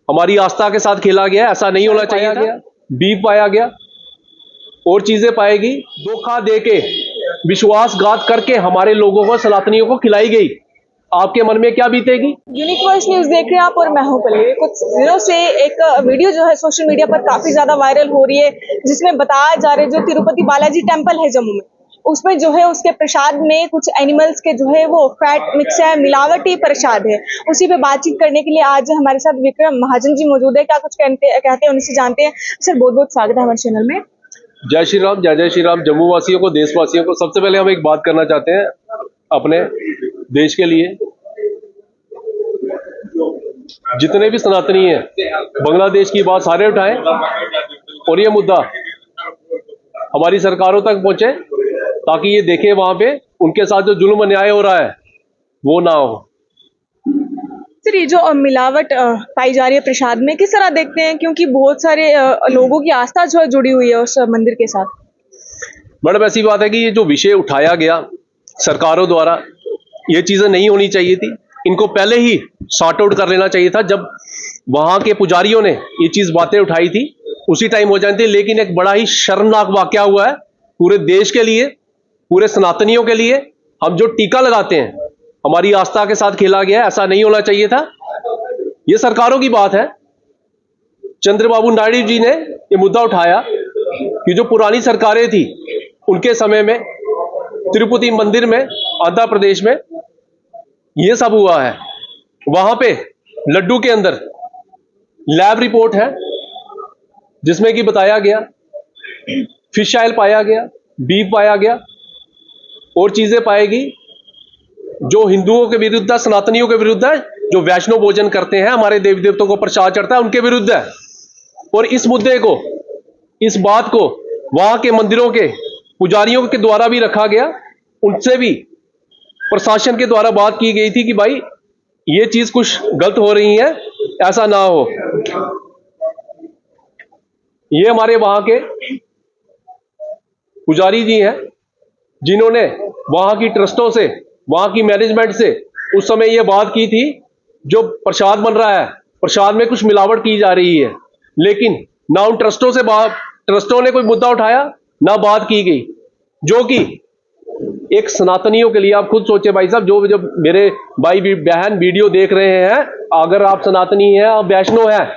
हमारी आस्था के साथ खेला गया, ऐसा नहीं होना चाहिए था। बीफ पाया गया और चीजें पाएगी, धोखा देके विश्वासघात करके हमारे लोगों को, सनातनियों को खिलाई गई। आपके मन में क्या बीतेगी? यूनिक वॉइस न्यूज देख रहे हैं आप और मैं हूं पल्लवी। कुछ दिनों से एक वीडियो जो है सोशल मीडिया पर काफी ज्यादा वायरल हो रही है, जिसमें बताया जा रहा है जो तिरुपति बालाजी टेम्पल है जम्मू में, उसमें जो है उसके प्रसाद में कुछ एनिमल्स के जो है वो फैट मिक्स है, मिलावटी प्रसाद है। उसी पे बातचीत करने के लिए आज हमारे साथ विक्रम महाजन जी मौजूद है। क्या कुछ कहते हैं उनसे जानते हैं। सर बहुत बहुत स्वागत है हमारे चैनल में। जय श्री राम, जय जय श्री राम। जम्मू वासियों को, देशवासियों को सबसे पहले हम एक बात करना चाहते हैं अपने देश के लिए। जितने भी सनातनी हैं, बांग्लादेश की बात सारे उठाएं और ये मुद्दा हमारी सरकारों तक पहुंचे, ताकि ये देखे वहां पे उनके साथ जो जुल्म अन्याय हो रहा है वो ना हो। सर ये जो मिलावट पाई जा रही है प्रसाद में, किस तरह देखते हैं? क्योंकि बहुत सारे लोगों की आस्था जो है जुड़ी हुई है उस मंदिर के साथ। मैडम ऐसी बात है कि ये जो विषय उठाया गया सरकारों द्वारा, ये चीजें नहीं होनी चाहिए थी। इनको पहले ही सॉर्ट आउट कर लेना चाहिए था। जब वहां के पुजारियों ने ये चीज बातें उठाई थी उसी टाइम हो जाती थी। लेकिन एक बड़ा ही शर्मनाक वाकया हुआ है पूरे देश के लिए, पूरे सनातनियों के लिए। हम जो टीका लगाते हैं, हमारी आस्था के साथ खेला गया है, ऐसा नहीं होना चाहिए था। ये सरकारों की बात है। चंद्रबाबू नायडू जी ने ये मुद्दा उठाया कि जो पुरानी सरकारें थी उनके समय में तिरुपति मंदिर में, आंध्र प्रदेश में ये सब हुआ है। वहां पे लड्डू के अंदर लैब रिपोर्ट है जिसमें कि बताया गया फिश ऑयल पाया गया, बीफ पाया गया और चीजें पाएगी जो हिंदुओं के विरुद्ध है, सनातनियों के विरुद्ध है। जो वैष्णव भोजन करते हैं, हमारे देवी देवताओं को प्रसाद चढ़ता है, उनके विरुद्ध है। और इस मुद्दे को, इस बात को वहां के मंदिरों के पुजारियों के द्वारा भी रखा गया। उनसे भी प्रशासन के द्वारा बात की गई थी कि भाई ये चीज कुछ गलत हो रही है, ऐसा ना हो। ये हमारे वहां के पुजारी जी हैं जिन्होंने वहां की ट्रस्टों से, वहां की मैनेजमेंट से उस समय ये बात की थी, जो प्रसाद बन रहा है प्रसाद में कुछ मिलावट की जा रही है। लेकिन ना उन ट्रस्टों ने कोई मुद्दा उठाया, ना बात की गई। जो कि एक सनातनियों के लिए, आप खुद सोचे भाई साहब, जो जब मेरे भाई बहन वीडियो देख रहे हैं, अगर आप सनातनी हैं, आप वैष्णव हैं,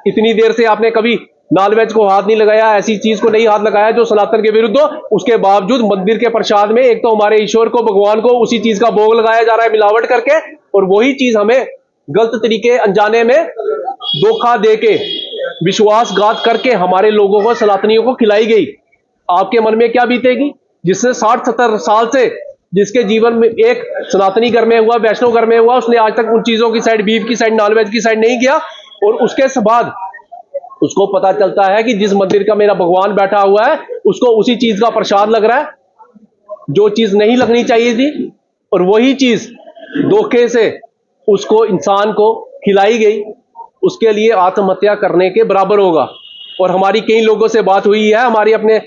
इतनी देर से आपने कभी नॉनवेज को हाथ नहीं लगाया, ऐसी चीज को नहीं हाथ लगाया जो सनातन के विरुद्ध हो। उसके बावजूद मंदिर के प्रसाद में एक तो हमारे ईश्वर को, भगवान को उसी चीज का भोग लगाया जा रहा है मिलावट करके, और वही चीज हमें गलत तरीके अनजाने में धोखा देके विश्वासघात करके हमारे लोगों को, सनातनियों को खिलाई गई। आपके मन में क्या बीतेगी? जिसने 60-70 साल से, जिसके जीवन में एक सनातनी घर में हुआ, वैष्णव घर में हुआ, उसने आज तक उन चीजों की साइड, बीफ की साइड, नॉनवेज की साइड नहीं किया। और उसके बाद उसको पता चलता है कि जिस मंदिर का मेरा भगवान बैठा हुआ है उसको उसी चीज का प्रसाद लग रहा है, जो चीज नहीं लगनी चाहिए थी। और वही चीज धोखे से उसको, इंसान को खिलाई गई। उसके लिए आत्महत्या करने के बराबर होगा। और हमारी कई लोगों से बात हुई है, हमारी अपने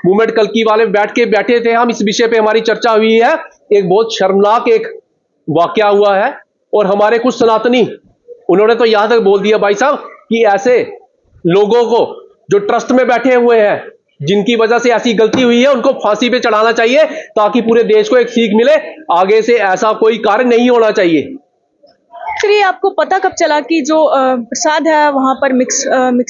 मूवमेंट कल्की वाले बैठे थे हम, इस विषय पे हमारी चर्चा हुई है। एक बहुत शर्मनाक एक वाकया हुआ है। और हमारे कुछ सनातनी, उन्होंने तो यहां तक बोल दिया भाई साहब कि ऐसे लोगों को जो ट्रस्ट में बैठे हुए हैं, जिनकी वजह से ऐसी गलती हुई है, उनको फांसी पे चढ़ाना चाहिए, ताकि पूरे देश को एक सीख मिले। आगे से ऐसा कोई कार्य नहीं होना चाहिए। सर ये आपको पता कब चला कि जो प्रसाद है वहां पर मिक्स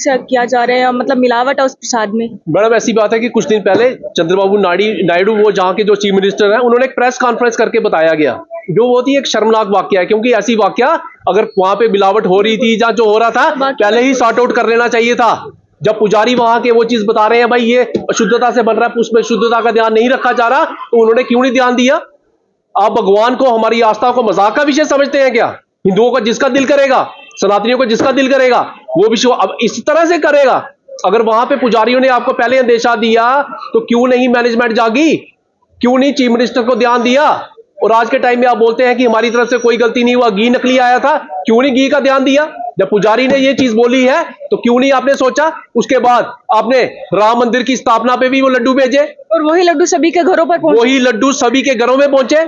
किया जा रहा है, मतलब मिलावट है उस प्रसाद में? मैडम ऐसी बात है कि कुछ दिन पहले चंद्रबाबू नायडू, वो जहां के जो चीफ मिनिस्टर हैं, उन्होंने एक प्रेस कॉन्फ्रेंस करके बताया गया, जो बहुत ही एक शर्मनाक वाकया है। क्योंकि ऐसी वाकया अगर वहां पे मिलावट हो रही थी, जहां जो हो रहा था, पहले ही सॉर्ट आउट कर लेना चाहिए था। जब पुजारी वहां के वो चीज बता रहे हैं भाई ये अशुद्धता से बन रहा है, उसमें शुद्धता का ध्यान नहीं रखा जा रहा, तो उन्होंने क्यों नहीं ध्यान दिया? आप भगवान को, हमारी आस्था को मजाक का विषय समझते हैं क्या? हिंदुओं को जिसका दिल करेगा, सनातनियों को जिसका दिल करेगा, वो विश्व अब इस तरह से करेगा। अगर वहां पे पुजारियों ने आपको पहले अंदेशा दिया तो क्यों नहीं मैनेजमेंट जागी? क्यों नहीं चीफ मिनिस्टर को ध्यान दिया? और आज के टाइम में आप बोलते हैं कि हमारी तरफ से कोई गलती नहीं हुआ, घी नकली आया था, क्यों नहीं घी का ध्यान दिया? जब पुजारी ने ये चीज बोली है तो क्यों नहीं आपने सोचा? उसके बाद आपने राम मंदिर की स्थापना पे भी वो लड्डू भेजे, और वही लड्डू सभी के घरों पर पहुंचे। वही लड्डू सभी के घरों में पहुंचे।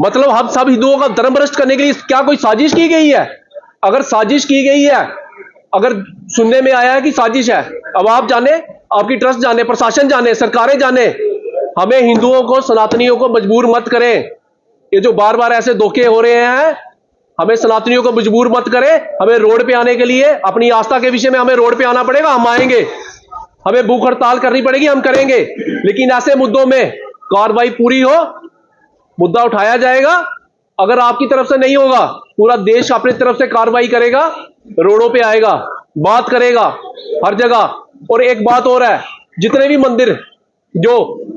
मतलब हम सब हिंदुओं का धर्म भ्रष्ट करने के लिए क्या कोई साजिश की गई है? अगर साजिश की गई है अगर सुनने में आया है कि साजिश है, अब आप जाने, आपकी ट्रस्ट जाने, प्रशासन जाने, सरकारें जाने, हमें हिंदुओं को, सनातनियों को मजबूर मत करें। ये जो बार बार ऐसे धोखे हो रहे हैं, हमें सनातनियों को मजबूर मत करें। हमें रोड पे आने के लिए, अपनी आस्था के विषय में हमें रोड पे आना पड़ेगा, हम आएंगे। हमें भूख हड़ताल करनी पड़ेगी, हम करेंगे। लेकिन ऐसे मुद्दों में कार्रवाई पूरी हो, मुद्दा उठाया जाएगा। अगर आपकी तरफ से नहीं होगा, पूरा देश अपनी तरफ से कार्रवाई करेगा, रोडों पे आएगा, बात करेगा हर जगह। और एक बात और है, जितने भी मंदिर जो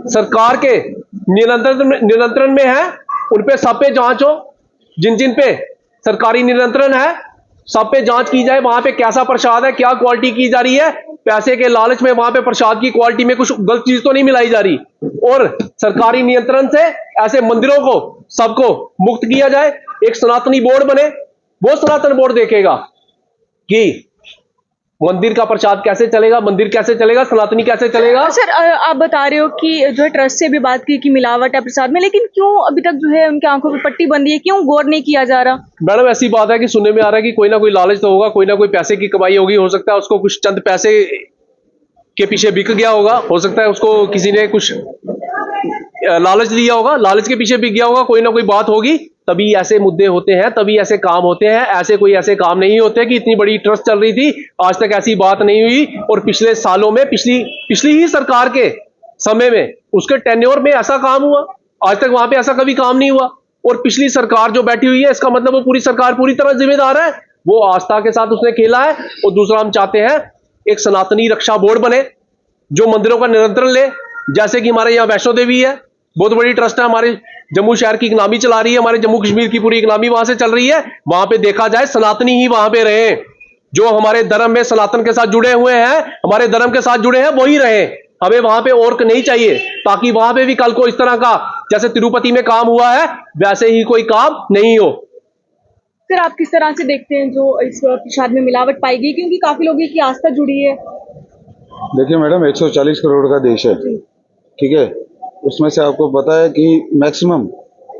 सरकार के नियंत्रण में है, उन पे सब पे जांच हो। जिन जिन पे सरकारी नियंत्रण है, सब पे जांच की जाए। वहां पे कैसा प्रसाद है, क्या क्वालिटी की जा रही है, पैसे के लालच में वहां पे प्रसाद की क्वालिटी में कुछ गलत चीज तो नहीं मिलाई जा रही। और सरकारी नियंत्रण से ऐसे मंदिरों को सबको मुक्त किया जाए। एक सनातनी बोर्ड बने, वो सनातन बोर्ड देखेगा कि मंदिर का प्रसाद कैसे चलेगा, मंदिर कैसे चलेगा, सनातनी कैसे चलेगा। सर, आप बता रहे हो कि जो है ट्रस्ट से भी बात की कि मिलावट है प्रसाद में, लेकिन क्यों अभी तक जो है उनकी आंखों पर पट्टी बंदी है, क्यों गौर नहीं किया जा रहा? मैडम, ऐसी बात है कि सुनने में आ रहा है कि कोई ना कोई लालच तो होगा, कोई ना कोई पैसे की कमाई होगी। हो सकता है उसको कुछ चंद पैसे के पीछे बिक गया होगा, हो सकता है उसको किसी ने कुछ लालच दिया होगा, लालच के पीछे बिक गया होगा, कोई ना कोई बात होगी। तभी ऐसे मुद्दे होते हैं, तभी ऐसे काम होते हैं। ऐसे काम नहीं होते कि इतनी बड़ी ट्रस्ट चल रही थी, आज तक ऐसी बात नहीं हुई। और पिछले सालों में, पिछली ही सरकार के समय में, उसके टेन्योर में ऐसा काम हुआ, आज तक वहां पे ऐसा कभी काम नहीं हुआ। और पिछली सरकार जो बैठी हुई है, इसका मतलब वो पूरी सरकार पूरी तरह जिम्मेदार है। वो आस्था के साथ उसने खेला है। और दूसरा, हम चाहते हैं एक सनातनी रक्षा बोर्ड बने जो मंदिरों का नियंत्रण ले। जैसे कि हमारे यहाँ वैष्णो देवी है, बहुत बड़ी ट्रस्ट है, हमारे जम्मू शहर की इकनॉमी चला रही है, हमारे जम्मू कश्मीर की पूरी इकनॉमी वहां से चल रही है। वहां पे देखा जाए, सनातनी ही वहां पे रहे, जो हमारे धर्म में सनातन के साथ जुड़े हुए हैं, हमारे धर्म के साथ जुड़े हैं, वही रहे। हमें वहां पे और नहीं चाहिए, ताकि वहां पे भी कल को इस तरह का, जैसे तिरुपति में काम हुआ है, वैसे ही कोई काम नहीं हो। फिर आप किस तरह से देखते हैं जो इस प्रसाद में मिलावट पाई गई, क्योंकि काफी लोगों की आस्था जुड़ी है? देखिए मैडम, 140 करोड़ का देश है, ठीक है। उसमें से आपको पता है कि मैक्सिमम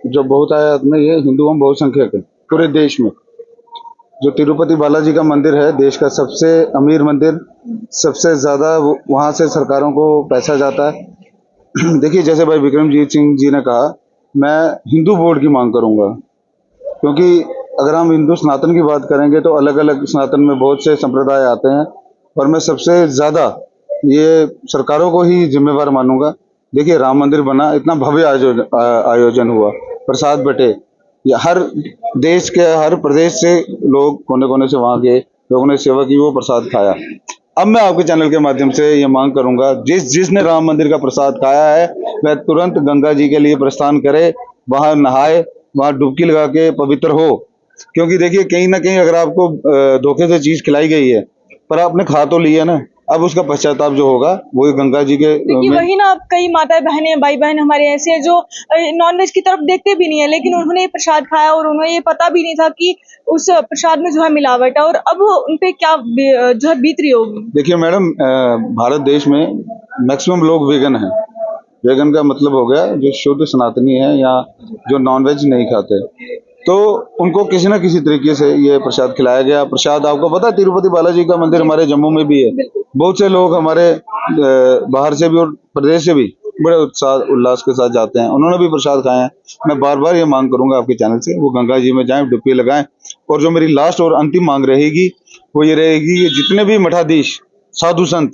जो बहुतायत में ये हिंदू हम बहुसंख्यक है पूरे देश में। जो तिरुपति बालाजी का मंदिर है, देश का सबसे अमीर मंदिर, सबसे ज्यादा वहां से सरकारों को पैसा जाता है। देखिए, जैसे भाई विक्रमजीत सिंह जी ने कहा, मैं हिंदू बोर्ड की मांग करूंगा, क्योंकि अगर हम हिंदू सनातन की बात करेंगे तो अलग अलग सनातन में बहुत से संप्रदाय आते हैं, और मैं सबसे ज्यादा ये सरकारों को ही जिम्मेवार मानूंगा। देखिए, राम मंदिर बना, इतना भव्य आयोजन हुआ, प्रसाद बटे, ये हर देश के हर प्रदेश से लोग, कोने कोने से वहां के लोगों ने सेवा की, वो प्रसाद खाया। अब मैं आपके चैनल के माध्यम से ये मांग करूंगा, जिसने राम मंदिर का प्रसाद खाया है, वह तुरंत गंगा जी के लिए प्रस्थान करे, वहां नहाए, वहां डुबकी लगा के पवित्र हो। क्योंकि देखिए, कहीं ना कहीं अगर आपको धोखे से चीज खिलाई गई है, पर आपने खा तो लिया ना, अब उसका पश्चाताप जो होगा वो गंगा जी के वही ना, कई माताएं बहनें, भाई बहन हमारे ऐसे हैं जो नॉनवेज की तरफ देखते भी नहीं है, लेकिन उन्होंने ये प्रसाद खाया और उन्हें ये पता भी नहीं था कि उस प्रसाद में जो है मिलावट है, और अब उनपे क्या जो है बीत रही होगी। देखिए मैडम, भारत देश में मैक्सिमम लोग वेगन हैं। वेगन का मतलब हो गया जो शुद्ध सनातनी है या जो नॉनवेज नहीं खाते, तो उनको किसी ना किसी तरीके से ये प्रसाद खिलाया गया। प्रसाद आपको पता है, तिरुपति बालाजी का मंदिर हमारे जम्मू में भी है। बहुत से लोग हमारे बाहर से भी और प्रदेश से भी बड़े उत्साह उल्लास के साथ जाते हैं, उन्होंने भी प्रसाद खाए हैं। मैं बार बार ये मांग करूंगा आपके चैनल से, वो गंगा जी में जाएं, डुबकी लगाएं। और जो मेरी लास्ट और अंतिम मांग रहेगी वो ये रहेगी कि जितने भी मठाधीश, साधु संत,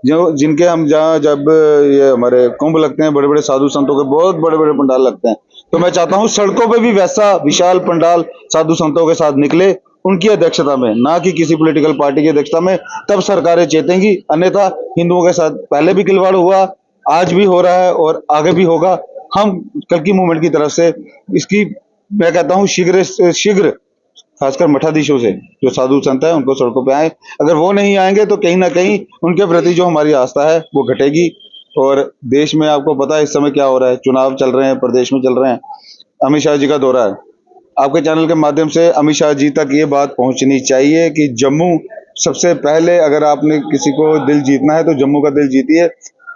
जो जिनके हम जहाँ जब ये हमारे कुंभ लगते हैं, बड़े बड़े साधु संतों के बहुत बड़े बड़े पंडाल लगते हैं, तो मैं चाहता हूँ सड़कों पे भी वैसा विशाल पंडाल साधु संतों के साथ निकले, उनकी अध्यक्षता में, ना कि किसी पॉलिटिकल पार्टी की अध्यक्षता में। तब सरकारें चेतेंगी, अन्यथा हिंदुओं के साथ पहले भी खिलवाड़ हुआ, आज भी हो रहा है और आगे भी होगा। हम कल की मूवमेंट की तरफ से इसकी, मैं कहता हूँ, शीघ्र से शीघ्र, खासकर मठाधीशों से, जो साधु संत है, उनको सड़कों पे आए। अगर वो नहीं आएंगे तो कहीं ना कहीं उनके प्रति जो हमारी आस्था है वो घटेगी। और देश में आपको पता है इस समय क्या हो रहा है, चुनाव चल रहे हैं, प्रदेश में चल रहे हैं, अमित शाह जी का दौरा है। आपके चैनल के माध्यम से अमित शाह जी तक ये बात पहुंचनी चाहिए कि जम्मू सबसे पहले, अगर आपने किसी को दिल जीतना है तो जम्मू का दिल जीतिए।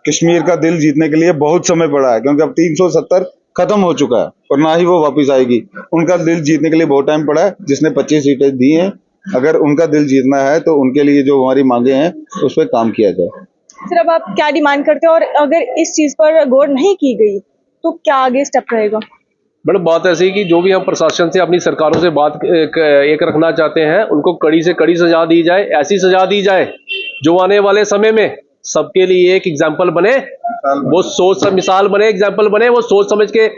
कश्मीर का दिल जीतने के लिए बहुत समय पड़ा है, क्योंकि अब 370 खत्म हो चुका है और ना ही वो वापस आएगी। उनका दिल जीतने के लिए बहुत टाइम पड़ा है। जिसने 25 सीटें दी हैं, अगर उनका दिल जीतना है तो उनके लिए जो हमारी मांगे हैं उस पर काम किया जाए। फिर अब आप क्या डिमांड करते हो, और अगर इस चीज पर गौर नहीं की गई तो क्या आगे स्टेप रहेगा? मैडम बात ऐसी है कि जो भी हम प्रशासन से अपनी सरकारों से बात एक रखना चाहते हैं, उनको कड़ी से कड़ी सजा दी जाए, ऐसी सजा दी जाए जो आने वाले समय में सबके लिए एक एग्जाम्पल बने, वो सोच मिसाल बने, एग्जाम्पल बने, वो सोच समझ के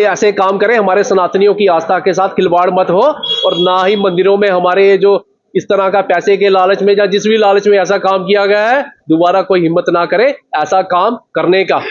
ऐसे काम करें, हमारे सनातनियों की आस्था के साथ खिलवाड़ मत हो, और ना ही मंदिरों में हमारे जो इस तरह का पैसे के लालच में या जिस भी लालच में ऐसा काम किया गया है, दोबारा कोई हिम्मत ना करे ऐसा काम करने का।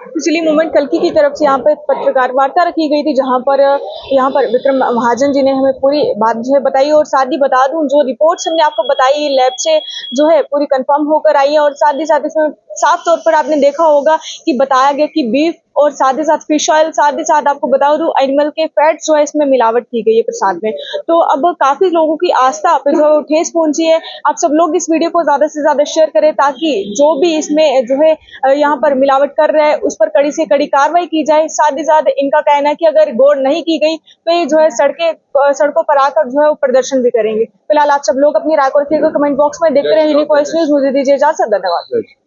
पिछली मूवमेंट कल्कि की तरफ से यहाँ पर पत्रकार वार्ता रखी गई थी, जहाँ पर विक्रम महाजन जी ने हमें पूरी बात जो है बताई, और साथ ही बता दूं जो रिपोर्ट्स हमने आपको बताई लैब से जो है पूरी कंफर्म होकर आई है, और साथ ही साथ इसमें साफ तौर पर आपने देखा होगा कि बताया गया कि बीफ और साथ ही साथ फिश ऑयल, साथ ही साथ आपको बता दूं एनिमल के फैट जो है इसमें मिलावट की गई है प्रसाद में। तो अब काफी लोगों की आस्था पे जो है ठेस पहुंची है। आप सब लोग इस वीडियो को ज्यादा से ज्यादा शेयर करें, ताकि जो भी इसमें जो है यहाँ पर मिलावट कर रहे हैं उस पर कड़ी से कड़ी कार्रवाई की जाए। साथ ही साथ इनका कहना है कि अगर गौर नहीं की गई तो ये जो है सड़कों पर आकर जो है वो प्रदर्शन भी करेंगे। फिलहाल आप सब लोग अपनी राय को रखिएगा कमेंट बॉक्स में। देखते रहे यूनिक वॉइस न्यूज। मुझे दीजिए इजाजत, धन्यवाद।